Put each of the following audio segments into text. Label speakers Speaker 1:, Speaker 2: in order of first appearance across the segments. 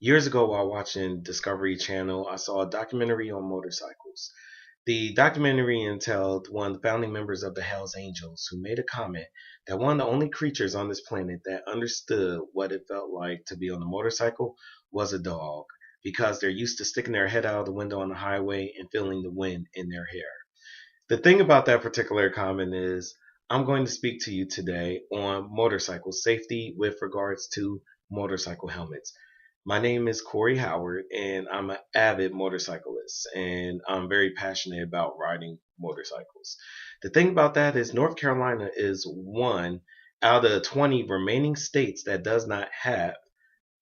Speaker 1: Years ago, while watching Discovery Channel, I saw a documentary on motorcycles. The documentary entailed one of the founding members of the Hells Angels who made a comment that one of the only creatures on this planet that understood what it felt like to be on a motorcycle was a dog, because they're used to sticking their head out of the window on the highway and feeling the wind in their hair. The thing about that particular comment is I'm going to speak to you today on motorcycle safety with regards to motorcycle helmets. My name is Corey Howard, and I'm an avid motorcyclist, and I'm very passionate about riding motorcycles. The thing about that is, North Carolina is one out of 20 remaining states that does not have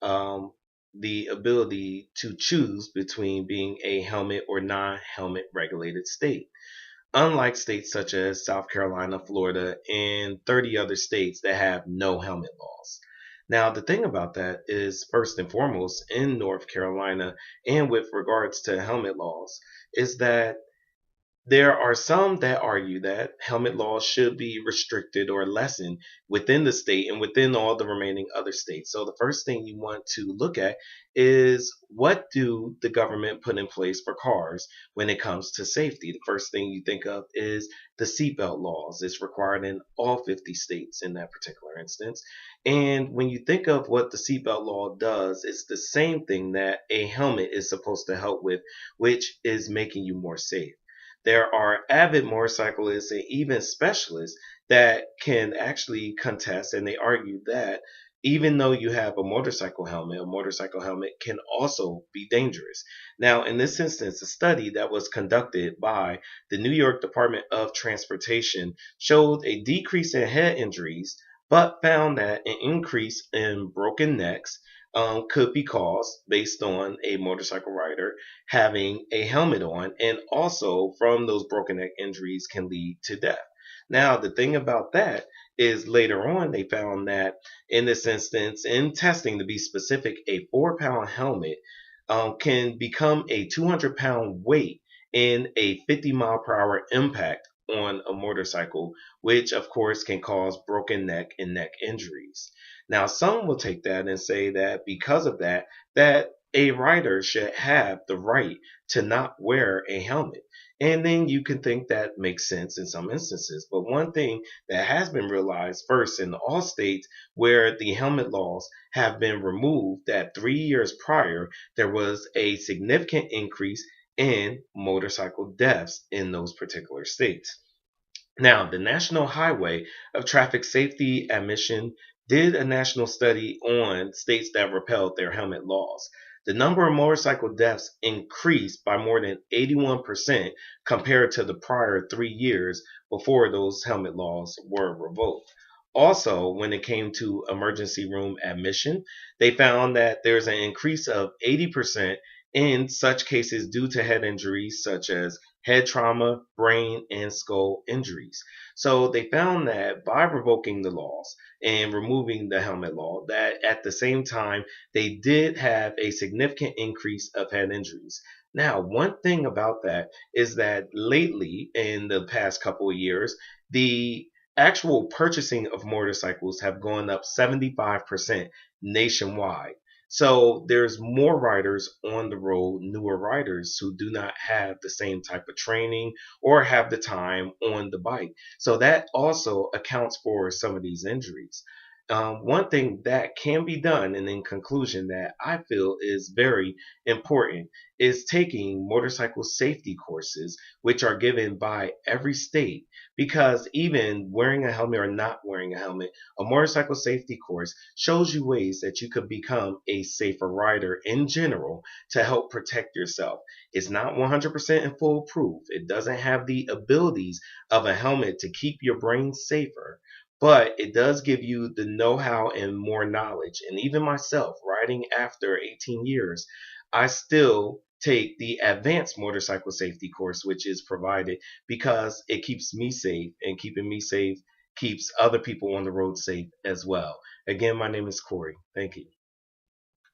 Speaker 1: um, the ability to choose between being a helmet or non helmet regulated state, unlike states such as South Carolina, Florida, and 30 other states that have no helmet laws. Now, the thing about that is, first and foremost, in North Carolina, and with regards to helmet laws, is that there are some that argue that helmet laws should be restricted or lessened within the state and within all the remaining other states. So the first thing you want to look at is, what do the government put in place for cars when it comes to safety? The first thing you think of is the seatbelt laws. It's required in all 50 states in that particular instance. And when you think of what the seatbelt law does, it's the same thing that a helmet is supposed to help with, which is making you more safe. There are avid motorcyclists and even specialists that can actually contest, and they argue that even though you have a motorcycle helmet can also be dangerous. Now, in this instance, a study that was conducted by the New York Department of Transportation showed a decrease in head injuries, but found that an increase in broken necks could be caused based on a motorcycle rider having a helmet on, and also from those broken neck injuries can lead to death. Now, the thing about that is, later on they found that in this instance, in testing to be specific, a 4 pound helmet can become a 200 pound weight in a 50-mile-per-hour impact on a motorcycle, which of course can cause broken neck and neck injuries. Now, some will take that and say that because of that, that a rider should have the right to not wear a helmet. And then you can think that makes sense in some instances. But one thing that has been realized, first, in all states where the helmet laws have been removed, that 3 years prior, there was a significant increase in motorcycle deaths in those particular states. Now, the National Highway of Traffic Safety Admission did a national study on states that repealed their helmet laws. The number of motorcycle deaths increased by more than 81% compared to the prior 3 years before those helmet laws were revoked. Also, when it came to emergency room admission, they found that there's an increase of 80% in such cases due to head injuries such as head trauma, brain, and skull injuries. So they found that by revoking the laws and removing the helmet law, that at the same time they did have a significant increase of head injuries. Now, one thing about that is that lately, in the past couple of years, the actual purchasing of motorcycles have gone up 75% nationwide. So there's more riders on the road, newer riders who do not have the same type of training or have the time on the bike. So that also accounts for some of these injuries. One thing that can be done, and in conclusion, that I feel is very important, is taking motorcycle safety courses, which are given by every state. Because even wearing a helmet or not wearing a helmet, a motorcycle safety course shows you ways that you could become a safer rider in general to help protect yourself. It's not 100% and foolproof. It doesn't have the abilities of a helmet to keep your brain safer, but it does give you the know-how and more knowledge. And even myself, riding after 18 years, I still take the advanced motorcycle safety course, which is provided because it keeps me safe, and keeping me safe keeps other people on the road safe as well. Again, my name is Corey. Thank you.